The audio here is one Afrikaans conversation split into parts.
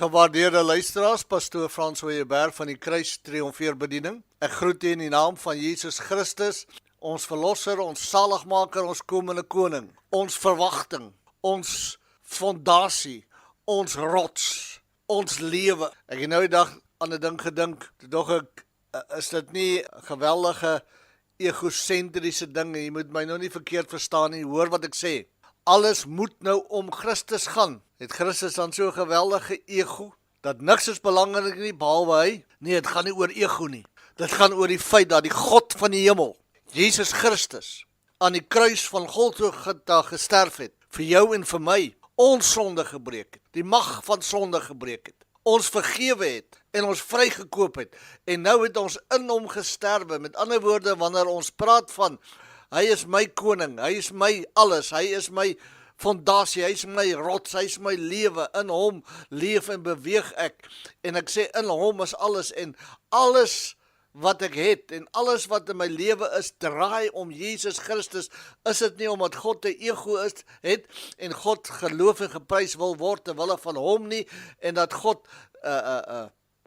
Gewaardeerde luisteraars, pastoor Frans Hoyeberg van die Kruis Triomfeerbediening. Ek groet u in die naam van Jesus Christus, ons verlosser, ons saligmaker, ons komende koning, ons verwagting, ons fondasie, ons rots, ons lewe. Ek het nou die dag aan 'n ding gedink, toe is dit nie 'n geweldige egosentriese ding, jy moet my nou nie verkeerd verstaan nie, hoor wat ek sê. Alles moet nou om Christus gaan. Het Christus dan so 'n geweldige ego, dat niks is belangrik nie, behalwe hy? Nee, het gaan nie oor ego nie. Dit gaan oor die feit dat die God van die hemel, Jesus Christus, aan die kruis van Golgotha gesterf het, vir jou en vir my, ons sonde gebreek het, die mag van sonde gebreek het, ons vergewe het, en ons vrygekoop het, en nou het ons in hom gesterwe. Met ander woorde, wanneer ons praat van, hy is my koning, hy is my alles, hy is my fondasie, hy is my rots, hy is my lewe, in hom leef en beweeg ek, en ek sê in hom is alles, en alles wat ek het, en alles wat in my lewe is, draai om Jesus Christus. Is dit nie omdat God 'n ego het, en God geloof en geprys wil word, terwille van hom nie, en dat God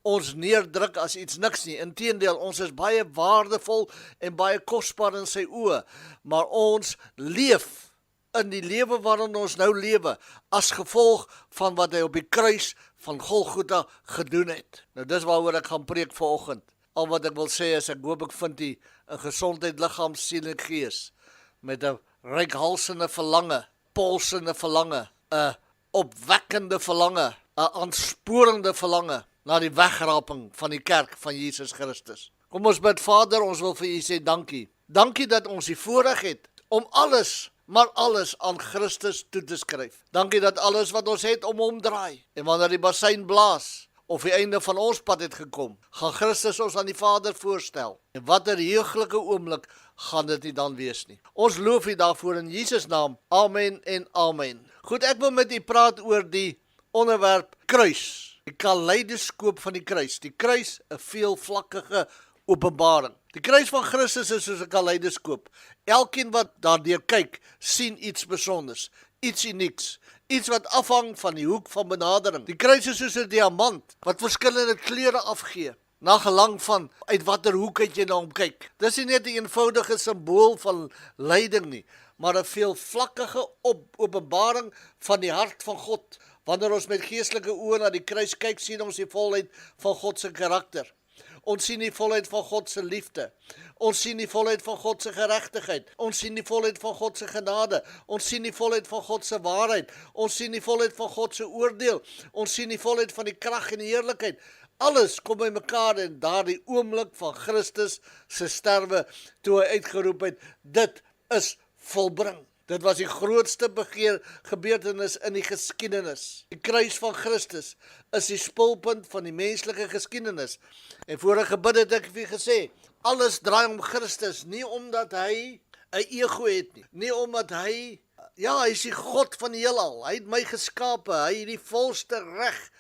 ons neerdruk as iets niks nie. Inteendeel, ons is baie waardevol en baie kosbaar in sy oë, maar ons leef in die lewe waarin ons nou lewe, as gevolg van wat hy op die kruis van Golgotha gedoen het. Nou dis waaroor ek gaan preek vanoggend. Al wat ek wil sê is, ek hoop ek vind die in gesondheid, liggaam, siel en gees, met 'n reikhalsende verlange, polsende verlange, 'n opwekkende verlange, 'n aansporende verlange, na die wegraping van die kerk van Jesus Christus. Kom ons bid. Vader, ons wil vir u sê dankie. Dankie dat ons die voorreg het om alles, maar alles aan Christus toe te skryf. Dankie dat alles wat ons het om hom draai. En wanneer die bassein blaas, of die einde van ons pad het gekom, gaan Christus ons aan die Vader voorstel. En wat 'n heuglike oomblik gaan dit nie dan wees nie. Ons loof u daarvoor in Jesus naam. Amen en amen. Goed, ek wil met u praat oor die onderwerp kruis. Die kaleidoskoop van die kruis. Die kruis, 'n veelvlakkige openbaring. Die kruis van Christus is soos 'n kaleidoskoop. Elkeen wat daardeur kyk, sien iets besonders, iets unieks, iets wat afhang van die hoek van benadering. Die kruis is soos 'n diamant, wat verskillende kleure afgee, na gelang van uit watter hoek uit jy na hom kyk. Dis nie net 'n eenvoudige simbool van lyding nie, maar 'n veelvlakkige openbaring van die hart van God. Wanneer ons met geestelike oë na die kruis kyk, sien ons die volheid van God se karakter. Ons sien die volheid van God se liefde. Ons sien die volheid van God se geregtigheid. Ons sien die volheid van God se genade. Ons sien die volheid van God se waarheid. Ons sien die volheid van God se oordeel. Ons sien die volheid van die krag en die heerlikheid. Alles kom by mekaar in daardie oomblik van Christus se sterwe, toe hy uitgeroep het, dit is volbring. Dit was die grootste gebeurtenis in die geskiedenis. Die kruis van Christus is die spulpunt van die menslike geskiedenis. En voor ek gebid het ek vir gesê, alles draai om Christus, nie omdat hy 'n ego het nie, nie omdat hy is die God van die heelal, hy het my geskape, hy het die volste reg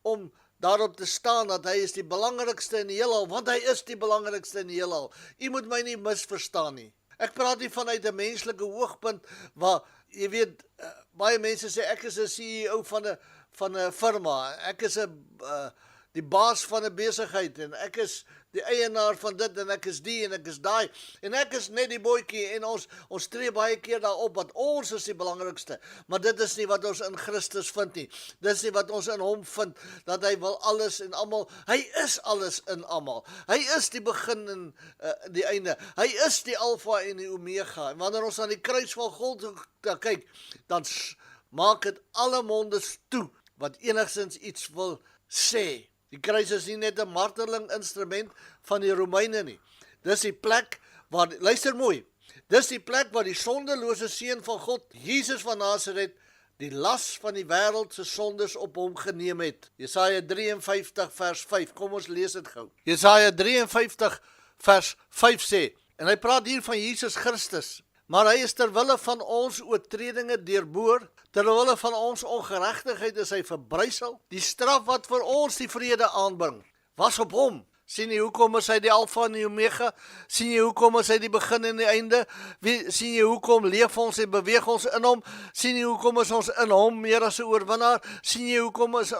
om daarop te staan dat hy is die belangrikste in die heelal, want hy is die belangrikste in die heelal. U moet my nie misverstaan nie. Ek praat nie vanuit 'n menslike hoogpunt, waar, jy weet, baie mense sê, ek is 'n CEO van 'n firma, ek is die baas van 'n besigheid, en ek is die eienaar van dit, en ek is die, en ek is daai, en ek is net die boetjie, en ons tree baie keer daarop, wat ons is die belangrikste, maar dit is nie wat ons in Christus vind nie, dit is nie wat ons in hom vind, dat hy wil alles en almal, hy is alles in almal, hy is die begin en die einde, hy is die alfa en die omega, en wanneer ons aan die kruis van Golgotha kyk, dan maak dit alle monde toe, wat enigstens iets wil sê. Die kruis is nie net 'n marteling instrument van die Romeine nie. Dis die plek waar, luister mooi, dis die plek waar die sondelose seun van God, Jesus van Nasaret, die las van die wêreld se sondes op hom geneem het. Jesaja 53 vers 5, kom ons lees dit gou. Jesaja 53 vers 5 sê, en hy praat hier van Jesus Christus, maar hy is terwille van ons oortredinge deurboor, terwille van ons ongeregtigheid is hy verbrysel. Die straf wat vir ons die vrede aanbring, was op hom. Sien jy hoekom is hy die Alfa en die Omega? Sien jy hoekom is hy die begin en die einde? Sien jy hoekom leef ons en beweeg ons in hom? Sien jy hoekom is ons in hom meer as 'n oorwinnaar? Sien jy hoekom is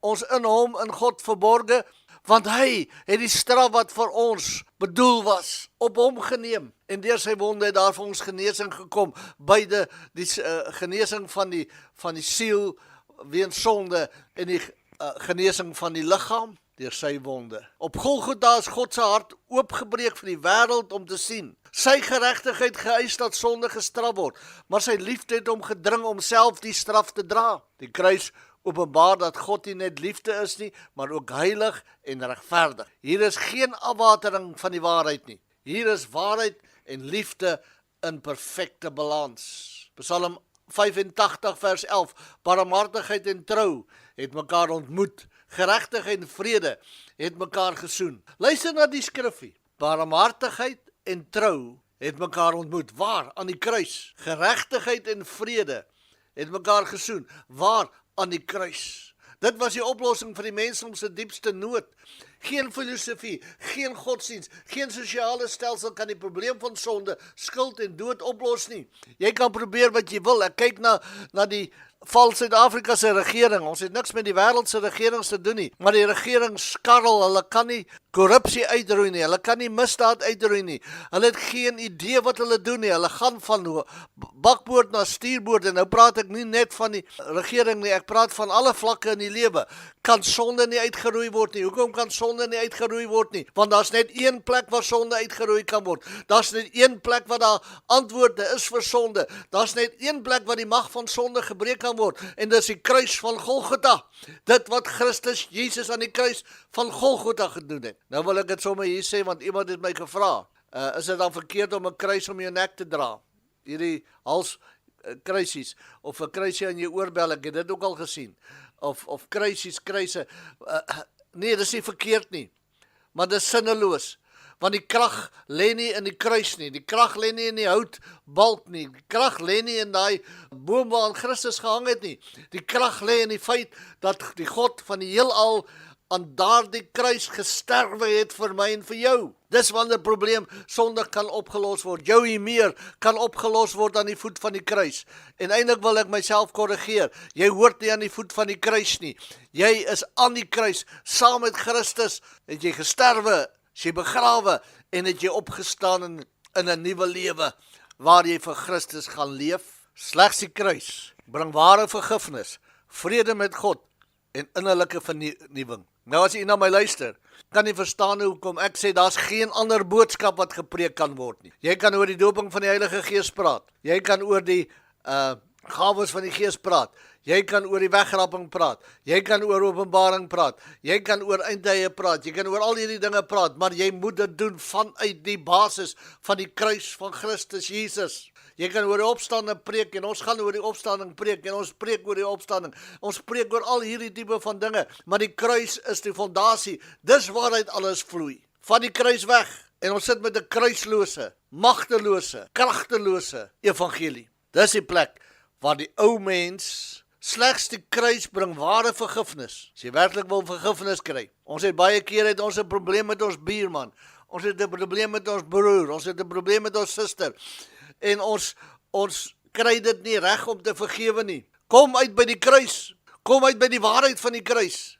ons in hom in God verborge? Want hy het die straf wat vir ons bedoel was, op hom geneem. En deur sy wonde het daar vir ons genesing gekom. Beide die genesing van die siel weens sonde en die genesing van die liggaam deur sy wonde. Op Golgotha is God se hart oopgebreek vir die wêreld om te sien. Sy geregtigheid geëis dat sonde gestraf word, maar sy liefde het hom gedring om self die straf te dra. Die kruis openbaar dat God nie net liefde is nie, maar ook heilig en regverdig. Hier is geen afwatering van die waarheid nie. Hier is waarheid en liefde in perfekte balans. Psalm 85 vers 11. Barmhartigheid en trou het mekaar ontmoet. Geregtigheid en vrede het mekaar gesoen. Luister na die skrifgie. Barmhartigheid en trou het mekaar ontmoet. Waar? Aan die kruis. Geregtigheid en vrede het mekaar gesoen. Waar? Aan die kruis. Dit was die oplossing vir die mensdom se diepste nood. Geen filosofie, geen godsdiens, geen sosiale stelsel kan die probleem van sonde, skuld en dood oplos nie. Jy kan probeer wat jy wil. Ek kyk na die val Suid-Afrika se regering. Ons het niks met die wêreld se regerings te doen nie, maar die regering skarrel. Hulle kan nie korrupsie uitroei nie. Hulle kan nie misdaad uitroei nie. Hulle het geen idee wat hulle doen nie. Hulle gaan van bakboord na stuurboord. En nou praat ek nie net van die regering nie. Ek praat van alle vlakke in die lewe. Kan sonde nie uitgeroei word nie. Hoekom kan sonde nie uitgeroei word nie? Want daar's net een plek waar sonde uitgeroei kan word. Daar's net een plek waar daar antwoorde is vir sonde. Daar's net een plek waar die mag van sonde gebreek kan word. En dis die kruis van Golgotha. Dit wat Christus Jesus aan die kruis van Golgotha gedoen het. Nou wil ek dit sommer hier sê, want iemand het my gevra, is dit dan verkeerd om 'n kruis om jou nek te dra? Hierdie hals kruisies, of 'n kruisie aan jou oorbel, ek het dit ook al gesien. Of kruise. Nee, dis nie verkeerd nie. Maar dis sinneloos. Want die krag lê nie in die kruis nie. Die krag lê nie in die houtbalk nie. Die krag lê nie in daai boom waaraan Christus gehang het nie. Die krag lê in die feit dat die God van die heelal aan daardie kruis gesterwe het vir my en vir jou. Dis wanneer 'n probleem sondig kan opgelos word. Jou hier kan opgelos word aan die voet van die kruis. En eintlik wil ek myself korrigeer. Jy hoort nie aan die voet van die kruis nie. Jy is aan die kruis. Saam met Christus het jy gesterwe, is jy begrawe en het jy opgestaan in 'n nuwe lewe waar jy vir Christus gaan leef. Slegs die kruis bring ware vergifnis, vrede met God en innerlike vernuwing. Nou as jy na my luister, kan jy verstaan hoekom ek sê daar's geen ander boodskap wat gepreek kan word nie. Jy kan oor die doping van die Heilige Gees praat. Jy kan oor die gawes van die Gees praat. Jy kan oor die wegrapping praat. Jy kan oor openbaring praat. Jy kan oor eindtye praat. Jy kan oor al hierdie dinge praat, maar jy moet dit doen vanuit die basis van die kruis van Christus Jesus. Jy kan oor die opstanding preek en ons gaan oor die opstanding preek en ons preek oor die opstanding. Ons preek oor al hierdie tipe van dinge, maar die kruis is die fondasie. Dis waaruit alles vloei. Van die kruis weg en ons sit met 'n kruislose, magtelose, kragtelose evangelie. Dis die plek waar die ou mens slegs die kruis bring ware vergifnis. As jy werklik wil vergifnis kry. Ons het baie keer het ons 'n probleem met ons buurman. Ons het 'n probleem met ons broer. Ons het 'n probleem met ons suster. En ons kry dit nie reg om te vergewe nie. Kom uit by die kruis. Kom uit by die waarheid van die kruis.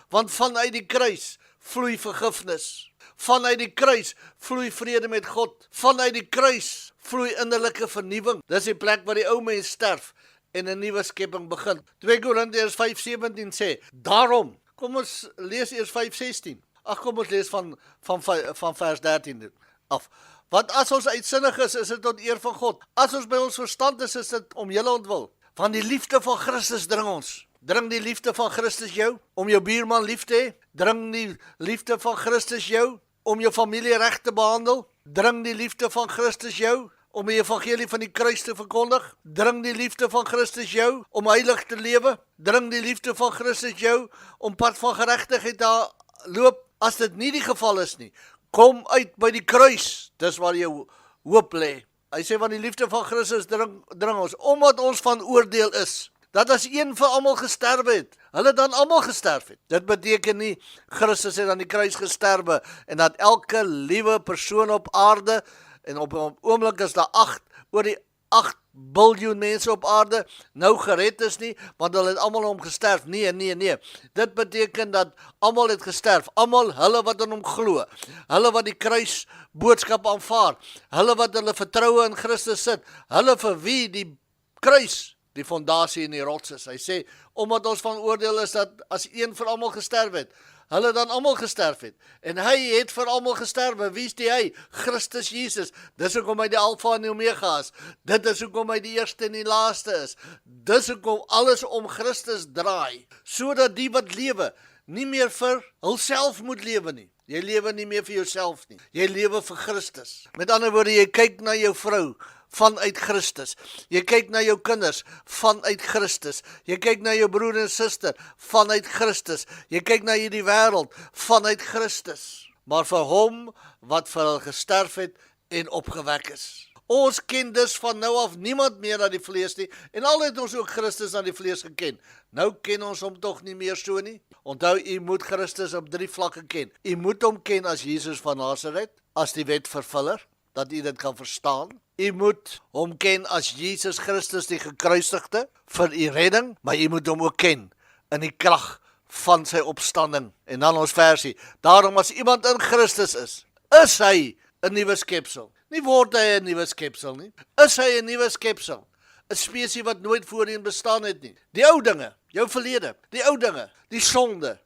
Want vanuit die kruis vloei vergifnis. Vanuit die kruis vloei vrede met God. Vanuit die kruis vloei innerlike vernuwing. Dis die plek waar die ou mens sterf en 'n nuwe skepping begin. 2 Korintiërs 5:17 sê, daarom, kom ons lees eers 5:16. Kom ons lees van vers 13 af. Want as ons uitsinnig is dit tot eer van God. As ons by ons verstand is dit om julle ontwil. Want die liefde van Christus dring ons. Dring die liefde van Christus jou om jou buurman lief te hê? Dring die liefde van Christus jou om jou familie reg te behandel? Dring die liefde van Christus jou om die evangelie van die kruis te verkondig? Dring die liefde van Christus jou om heilig te lewe? Dring die liefde van Christus jou om pad van geregtigheid te loop? As dit nie die geval is nie, kom uit by die kruis. Dis waar jou hoop lê. Hy sê, want die liefde van Christus dring ons, omdat ons van oordeel is. dat as een vir almal gesterwe het, hulle dan almal gesterf het. Dit beteken nie, Christus het aan die kruis gesterwe, en dat elke liewe persoon op aarde, en op 'n oomblik is daar oor die 8 biljoen mense op aarde, nou gered is nie, want hulle het almal om gesterf. Nee. Dit beteken dat almal het gesterf, almal hulle wat in hom glo, hulle wat die kruis boodskap aanvaar, hulle wat hulle vertroue in Christus sit, hulle vir wie die kruis die fondasie en die rots is. Hy sê, omdat ons van oordeel is dat as een vir almal gesterf het, hulle dan almal gesterf het. En hy het vir almal gesterwe. Wie is die hy? Christus Jesus. Dis hoekom hy die Alfa en die Omega is. Dit is hoekom hy die eerste en die laaste is. Dis hoekom alles om Christus draai, sodat die wat lewe, nie meer vir hulself moet lewe nie. Jy lewe nie meer vir jouself nie. Jy lewe vir Christus. Met ander woorde, jy kyk na jou vrou vanuit Christus. Jy kyk na jou kinders vanuit Christus. Jy kyk na jou broer en suster vanuit Christus. Jy kyk na hierdie wêreld vanuit Christus. Maar vir hom wat vir hulle gesterf het en opgewek is. Ons ken dus van nou af niemand meer na die vlees nie, en al het ons ook Christus na die vlees geken. Nou ken ons hom tog nie meer so nie. Onthou, u moet Christus op 3 vlakke ken. U moet hom ken as Jesus van Nazareth, as die wetvervuller, dat u dit kan verstaan. U moet hom ken as Jesus Christus die gekruisigde vir u redding, maar u moet hom ook ken in die krag van sy opstanding. En dan ons versie, daarom as iemand in Christus is hy 'n nuwe skepsel. Nie word hy 'n nuwe skepsel nie, is hy 'n nuwe skepsel. 'n Spesie wat nooit voorheen bestaan het nie. Die ou dinge, jou verlede, die ou dinge, die sonde,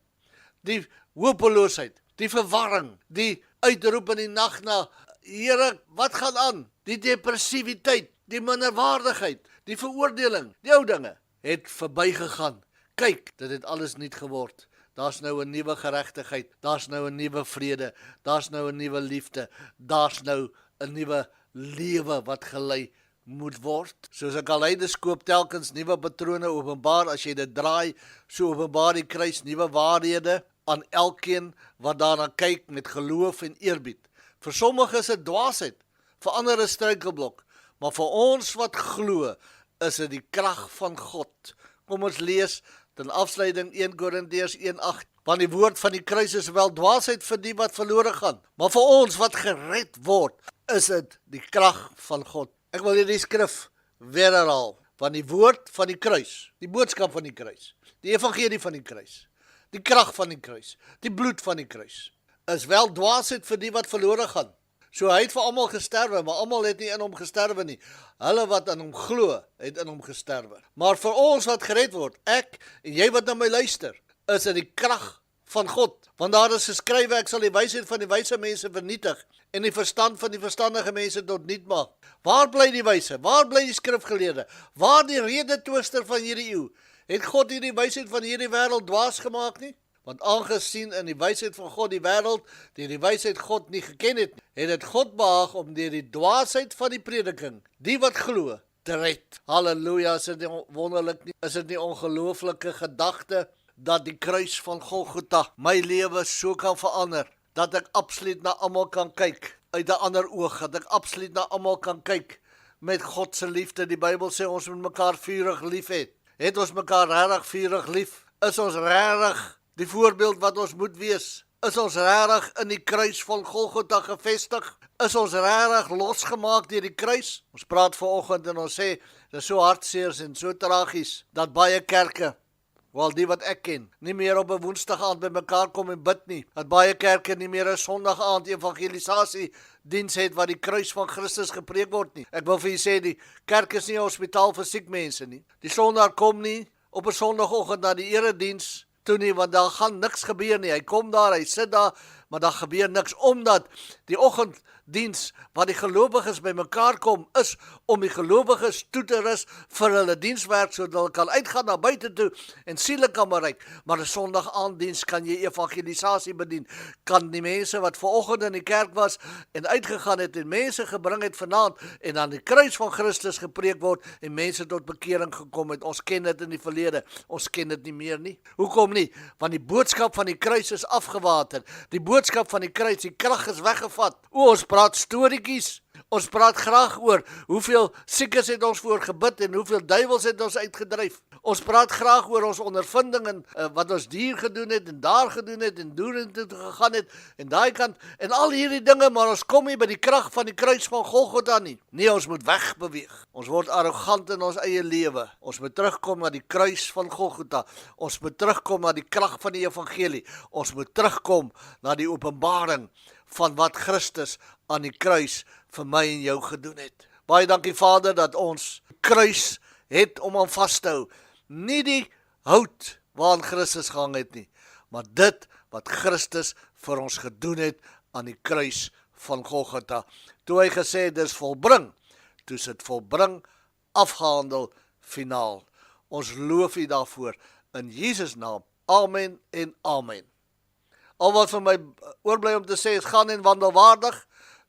die hopeloosheid, die verwarring, die uitroep in die nag na, Here, wat gaan aan? Die depressiwiteit, die minderwaardigheid, die veroordeling, die ou dinge, het verbygegaan. Kyk, dit het alles nuut geword. Daar's nou 'n nuwe geregtigheid, daar's nou 'n nuwe vrede, daar's nou 'n nuwe liefde, daar's nou 'n nuwe lewe wat gelei moet word. Soos 'n kaleidoskoop telkens nuwe patrone openbaar, as jy dit draai, so openbaar die kruis nuwe waarhede aan elkeen wat daarna kyk met geloof en eerbied. Vir sommige is dit dwaasheid, vir ander is struikelblok, maar vir ons wat glo, is dit die krag van God. Kom ons lees ten afsluiting 1 Korintiërs 1:8. Want die woord van die kruis is wel dwaasheid vir die wat verlore gaan, maar vir ons wat gered word, is dit die krag van God. Ek wil hierdie skrif weer herhaal. Want die woord van die kruis, die boodskap van die kruis, die evangelie van die kruis, die krag van die kruis, die bloed van die kruis, is wel dwaasheid vir die wat verlore gaan. So hy het vir almal gesterwe, maar almal het nie in hom gesterwe nie. Hulle wat in hom glo, het in hom gesterwe. Maar vir ons wat gered word, ek en jy wat na my luister, is dit die krag van God. Want daar is geskrywe, ek sal die wysheid van die wyse mense vernietig en die verstand van die verstandige mense tot niet maak. Waar bly die wyse? Waar bly die skrifgeleerde? Waar die redetwister van hierdie eeu? Het God hierdie wysheid van hierdie wêreld dwaas gemaak nie? Want aangesien in die wysheid van God die wêreld, die wysheid God nie geken het, het dit God behaag om deur die dwaasheid van die prediking, die wat glo, te red. Halleluja, is dit nie wonderlik nie? Is dit nie ongelooflike gedagte, dat die kruis van Golgotha my lewe so kan verander, dat ek absoluut na almal kan kyk, uit 'n ander oog, dat ek absoluut na almal kan kyk, met God se liefde. Die Bybel sê ons moet mekaar vurig lief hê. Het ons mekaar regtig vurig lief? Is ons regtig die voorbeeld wat ons moet wees? Is ons regtig in die kruis van Golgotha gevestig? Is ons regtig losgemaak deur die kruis? Ons praat vanoggend en ons sê, dit is so hartseer en so tragies, dat baie kerke, wel die wat ek ken, nie meer op 'n woensdag aand by mekaar kom en bid nie. Dat baie kerke nie meer 'n Sondag aand evangelisasie diens het waar die kruis van Christus gepreek word nie. Ek wil vir julle sê, die kerk is nie 'n hospitaal vir siek mense nie. Die sondaar kom nie op 'n Sondagoggend na die erediens toe nie, want daar gaan niks gebeur nie. Hy kom daar, hy sit daar, maar daar gebeur niks, omdat die oggenddiens waar die gelowiges by mekaar kom, is om die gelowiges toe te rus vir hulle dienswerk, sodat hulle kan uitgaan na buite toe en siele kan bereik. Maar 'n Sondag aanddiens kan jy evangelisasie bedien, kan die mense wat vanoggend in die kerk was en uitgegaan het en mense gebring het vanaand en aan die kruis van Christus gepreek word en mense tot bekering gekom het. Ons ken dit in die verlede, ons ken dit nie meer nie. Hoekom nie? Want die boodskap van die kruis is afgewater. Die boodskap van die kruis, die krag is weggevat. Ons praat storieetjies. Ons praat graag oor hoeveel siekes het ons voor gebid en hoeveel duiwels het ons uitgedryf. Ons praat graag oor ons ondervinding en wat ons hier gedoen het en daar gedoen het en toe gegaan het en daai kant en al hierdie dinge, maar ons kom nie by die krag van die kruis van Golgotha nie. Nee, ons moet wegbeweeg. Ons word arrogant in ons eie lewe. Ons moet terugkom na die kruis van Golgotha. Ons moet terugkom na die krag van die evangelie. Ons moet terugkom na die openbaring van wat Christus aan die kruis vir my en jou gedoen het. Baie dankie Vader dat ons kruis het om aan vas te hou. Nie die hout waaraan Christus gehang het nie, maar dit wat Christus vir ons gedoen het aan die kruis van Golgotha. Toe hy gesê het, dis volbring, toe is dit volbring, afgehandel, finaal. Ons loof U daarvoor in Jesus naam. Amen en amen. Al wat vir my oorbly om te sê is, gaan en wandel waardig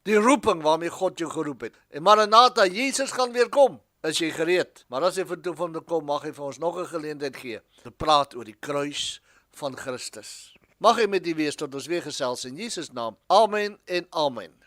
die roeping waarmee God jou geroep het. En Maranatha, Jesus gaan weer kom. Is jy gereed? Maar as hy vertoef om te kom, mag hy vir ons nog 'n geleentheid gee te praat oor die kruis van Christus. Mag hy met U wees tot ons weer gesels in Jesus naam. Amen en amen.